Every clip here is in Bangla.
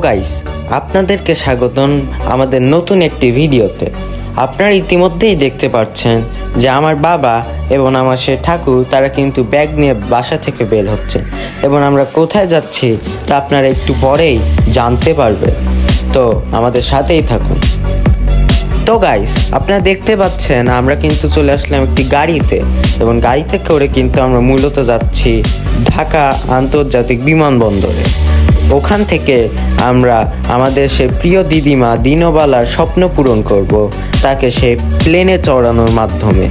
গাইস, আপনাদেরকে স্বাগতম আমাদের নতুন একটি ভিডিওতে। আপনারা ইতিমধ্যেই দেখতে পাচ্ছেন যে আমার বাবা এবং আমার সে ঠাকুর তারা কিন্তু ব্যাগ নিয়ে বাসা থেকে বের হচ্ছে এবং আমরা কোথায় যাচ্ছি তা আপনারা একটু পরেই জানতে পারবেন। তো আমাদের সাথেই থাকুন। তো গাইস, আপনারা দেখতে পাচ্ছেন আমরা কিন্তু চলে আসলাম একটি গাড়িতে এবং গাড়িতে করে কিন্তু আমরা মূলত যাচ্ছি ঢাকা আন্তর্জাতিক বিমানবন্দরে। ওখান থেকে আমরা আমাদের সে প্রিয় দিদিমা দিনবালার স্বপ্ন পূরণ করব তাকে সে প্লেনে চড়ানোর মাধ্যমে।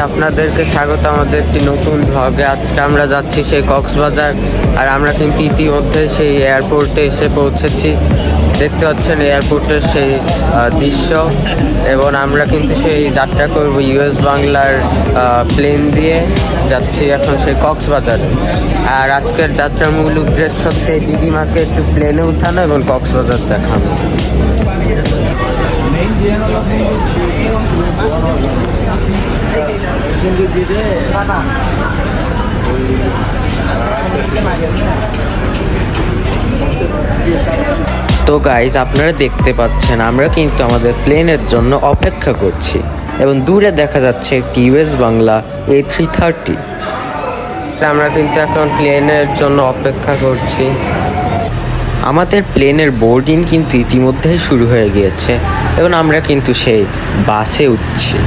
আপনাদেরকে স্বাগত আমাদের একটি নতুন ভ্লগে। আজকে আমরা যাচ্ছি সেই কক্সবাজার, আর আমরা কিন্তু ইতিমধ্যে সেই এয়ারপোর্টে এসে পৌঁছেছি। দেখতে পাচ্ছেন এয়ারপোর্টের সেই দৃশ্য, এবং আমরা কিন্তু সেই যাত্রা করব ইউএস বাংলার প্লেন দিয়ে যাচ্ছি এখন সেই কক্সবাজারে। আর আজকের যাত্রার মূল উদ্দেশ্য হচ্ছে দিদিমাকে একটু প্লেনে উঠানো এবং কক্সবাজার দেখানো। তো গাইজ, আপনারা দেখতে পাচ্ছেন আমরা কিন্তু আমাদের প্লেনের জন্য অপেক্ষা করছি এবং দূরে দেখা যাচ্ছে একটি ইউএস বাংলা A330। আমরা কিন্তু এখন প্লেনের জন্য অপেক্ষা করছি। আমাদের প্লেনের বোর্ডিং কিন্তু ইতিমধ্যেই শুরু হয়ে গিয়েছে এবং আমরা কিন্তু সেই বাসে উঠছি।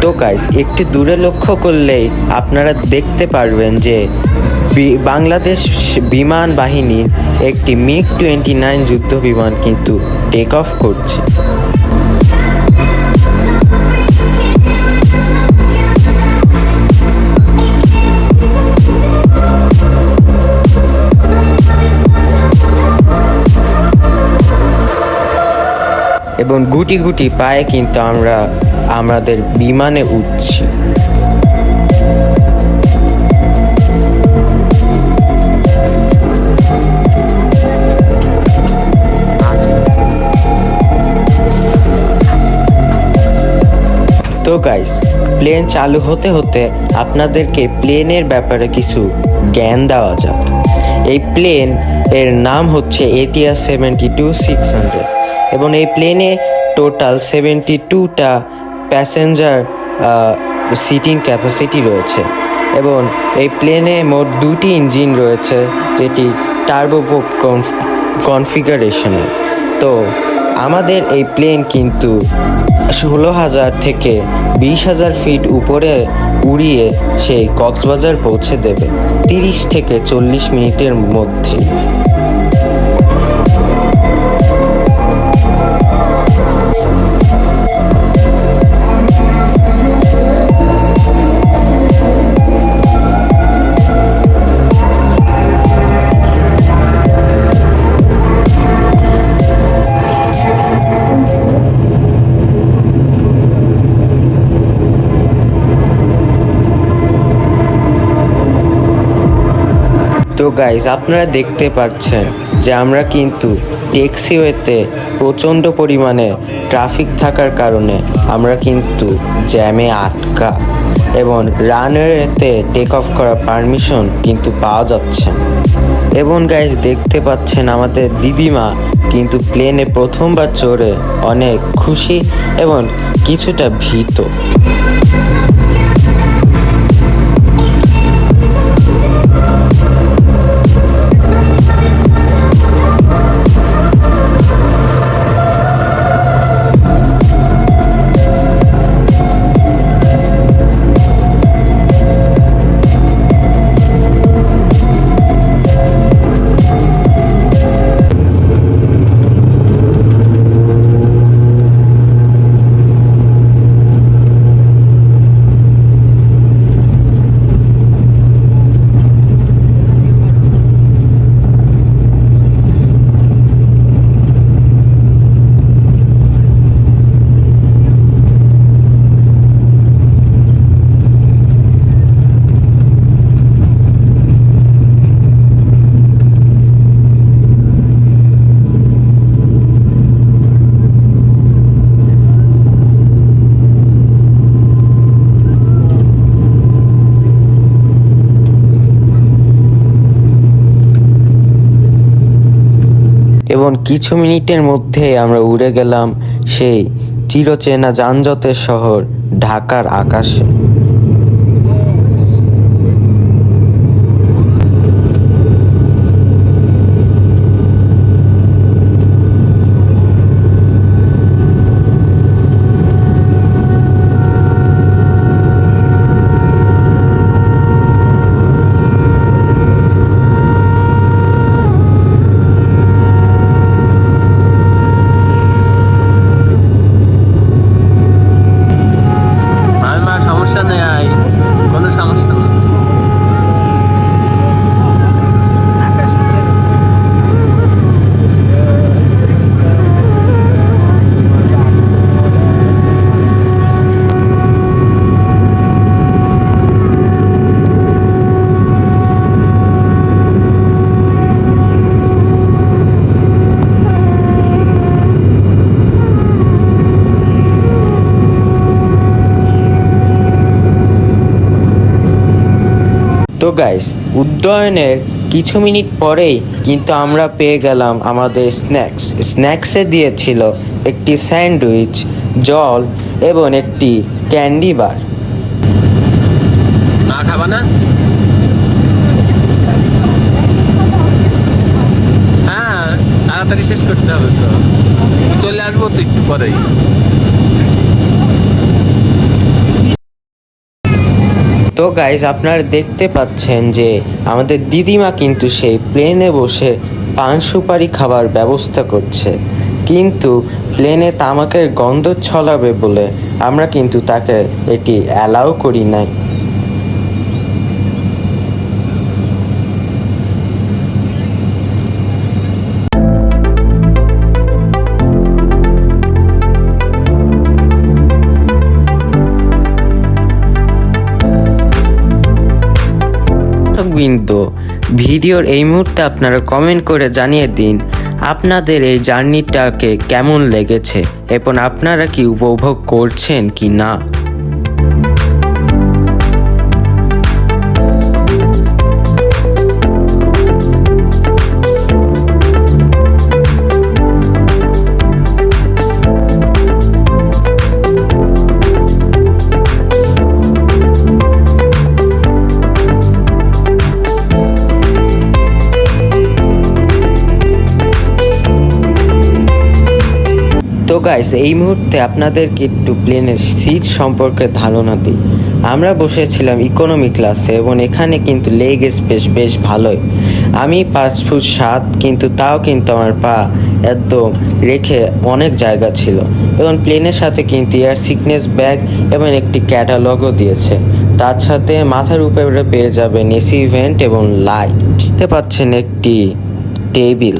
তো গাইস, একটু দূরে লক্ষ্য করলেই আপনারা দেখতে পারবেন যে বাংলাদেশ বিমান বাহিনীর একটি MiG-29 যুদ্ধ বিমান কিন্তু টেক অফ করছে। এবং গুটি গুটি পায়ে কিন্তু আমরা আমাদের বিমানে উঠছি। তো গাইস, প্লেন চালু হতে হতে আপনাদেরকে প্লেনের ব্যাপারে কিছু জ্ঞান দেওয়া যাক। এই প্লেন এর নাম হচ্ছে ATR 72-600 এবং এই প্লেনে টোটাল 72টা প্যাসেঞ্জার সিটিং ক্যাপাসিটি রয়েছে এবং এই প্লেনে মোট 2টি ইঞ্জিন রয়েছে, যেটি টার্বোপ্রপ কনফিগারেশনের। তো আমাদের এই প্লেন কিন্তু 16,000 থেকে 20,000 ফিট উপরে উড়িয়ে সেই কক্সবাজার পৌঁছে দেবে 30 থেকে 40 মিনিটের মধ্যে। তো গাইজ, আপনারা দেখতে পাচ্ছেন যে আমরা কিন্তু ট্যাক্সিওয়েতে প্রচণ্ড পরিমাণে ট্রাফিক থাকার কারণে আমরা কিন্তু জ্যামে আটকা এবং রানওয়েতে টেক অফ করার পারমিশন কিন্তু পাওয়া যাচ্ছে না। এবং গাইস দেখতে পাচ্ছেন আমাদের দিদিমা কিন্তু প্লেনে প্রথমবার চড়ে অনেক খুশি এবং কিছুটা ভীত। এবং কিছু মিনিটের মধ্যে আমরা উড়ে গেলাম সেই চিরচেনা যানজটের শহর ঢাকার আকাশে। তো গাইস উড্ডয়নের কিছু মিনিট পরেই কিন্তু আমরা পেয়ে গেলাম আমাদের স্ন্যাক্সে দিয়েছিল একটি স্যান্ডউইচ, জল এবং একটি ক্যান্ডি বার। না খাবা না? হ্যাঁ, তাড়াতাড়ি শেষ করতে হবে তো, চলে আসবো তো একটু পরেই। তো গাইস আপনারা দেখতে পাচ্ছেন যে আমাদের দিদিমা কিন্তু সেই প্লেনে বসে পান সুপারি খাবার ব্যবস্থা করছে, কিন্তু প্লেনে তামাকের গন্ধ ছড়াবে বলে আমরা কিন্তু তাকে এটি অ্যালাউ করি নাই। কিন্তু ভিডিওর এই মুহূর্তে আপনারা কমেন্ট করে জানিয়ে দিন আপনাদের এই জার্নিটাকে কেমন লেগেছে এবং আপনারা কি উপভোগ করছেন কি না। তো গাইস এই মুহূর্তে আপনাদেরকে একটু প্লেনের সিট সম্পর্কে ধারণা দিই। আমরা বসেছিলাম ইকোনমি ক্লাসে এবং এখানে কিন্তু লেগ স্পেস বেশ ভালোই। আমি 5 ফুট 7, কিন্তু তাও কিন্তু আমার পা একদম রেখে অনেক জায়গা ছিল এবং প্লেনের সাথে কিন্তু এয়ার সিকনেস ব্যাগ এবং একটি ক্যাটালগও দিয়েছে। তার সাথে মাথার উপরে পেয়ে যাবেন এসি ভেন্ট এবং লাইট। দেখতে পাচ্ছেন একটি টেবিল।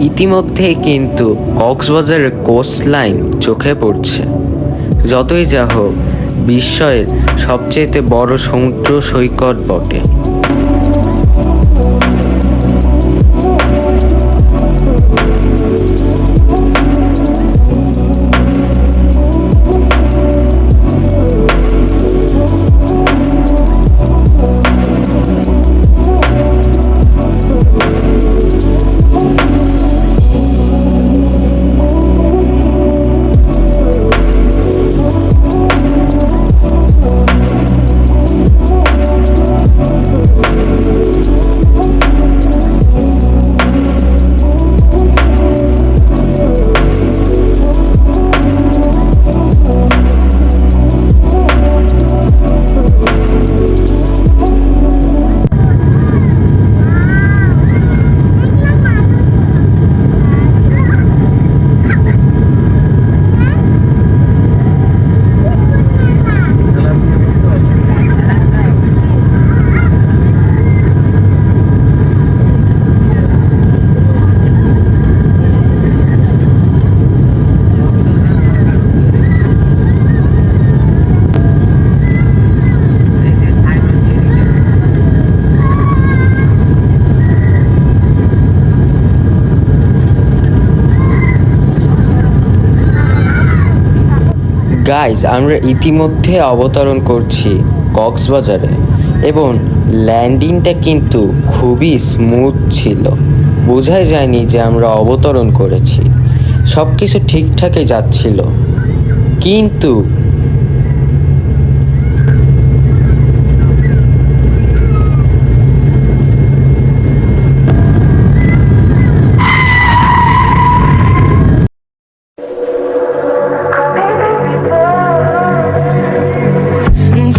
ইতিমধ্যেই কিন্তু কক্সবাজারের কোস্ট লাইন চোখে পড়ছে। যতই যা হোক, বিশ্বের সবচেয়ে বড় সমুদ্র সৈকত বটে। গাইজ, আমরা ইতিমধ্যে অবতরণ করছি কক্সবাজারে এবং ল্যান্ডিংটা কিন্তু খুবই স্মুথ ছিল। বোঝাই যায়নি যে আমরা অবতরণ করেছি, সব কিছু ঠিকঠাকই যাচ্ছিল। কিন্তু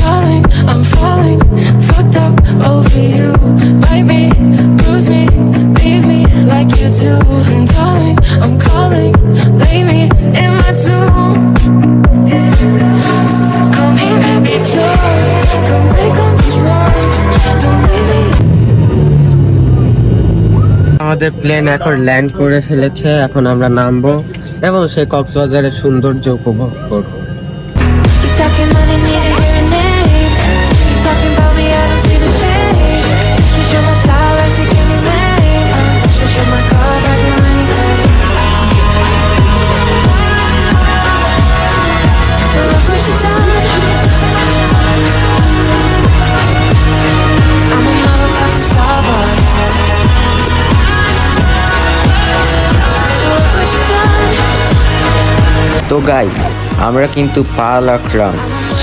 Darling, I'm falling, fucked up over you. Bite me, bruise me, leave me like you do. Darling, I'm calling, lay me in my tomb. Come here, baby, come break on these walls. Don't leave me. আমাদের প্লেন এখন ল্যান্ড করে ফেলেছে। এখন আমরা নামবো এবং সেই কক্সবাজারের সৌন্দর্য উপভোগ করব। You talking money, need a hearing aid. You talking about me, I don't see the shade. Switch on my side, like taking me lane. Switch on my car, like a honey babe. But look what you done. I'm a motherfucking star boy. Look what you done. তো গাইস, আমরা কিন্তু পা রাখলাম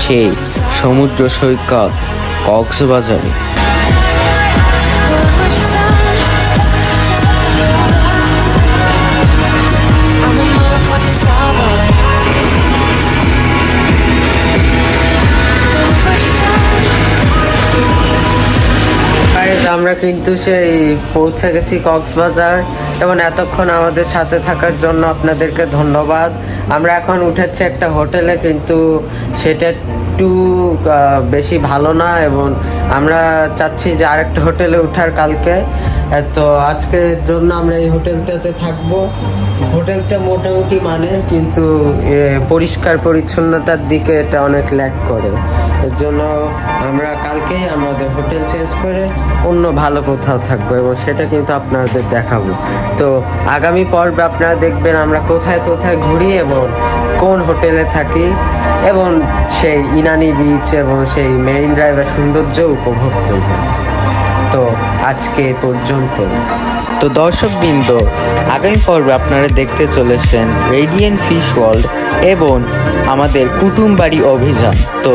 সেই সমুদ্র সৈকত কক্সবাজারে। Look what you done. I'm a motherfucking star boy. Look what you done. Guys, আমরা কিন্তু সেই পৌঁছে গেছি কক্সবাজার এবং এতক্ষণ আমাদের সাথে থাকার জন্য আপনাদেরকে ধন্যবাদ। আমরা এখন উঠেছি একটা হোটেলে, কিন্তু সেটা একটু বেশি ভালো না এবং আমরা চাচ্ছি যে আরেকটা হোটেলে ওঠার কালকে। তো আজকের জন্য আমরা এই হোটেলটাতে থাকবো। হোটেলটা মোটামুটি মানের, কিন্তু পরিষ্কার পরিচ্ছন্নতার দিকে এটা অনেক ল্যাক করে। এর জন্য আমরা কালকেই আমাদের হোটেল চেঞ্জ করে অন্য ভালো কোথাও থাকবো এবং সেটা কিন্তু আপনাদের দেখাবো। তো আগামী পর্বে আপনারা দেখবেন আমরা কোথায় কোথায় ঘুরি এবং কোন হোটেলে থাকি এবং সেই ইনানি বিচ এবং সেই মেরিন ড্রাইভের সৌন্দর্য উপভোগ করব। তো আজকে এ পর্যন্ত। তো দর্শকবৃন্দ, আগামী পর্বে আপনারা দেখতে চলেছেন রেডিয়েন্ট ফিশ ওয়ার্ল্ড এবং আমাদের কুটুমবাড়ি অভিযান। তো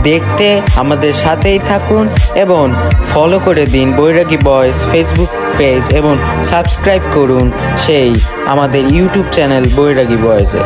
দেখতে আমাদের সাথেই থাকুন এবং ফলো করে দিন বৈরাগী বয়েস ফেসবুক পেজ এবং সাবস্ক্রাইব করুন সেই আমাদের ইউটিউব চ্যানেল বৈরাগী বয়েসে।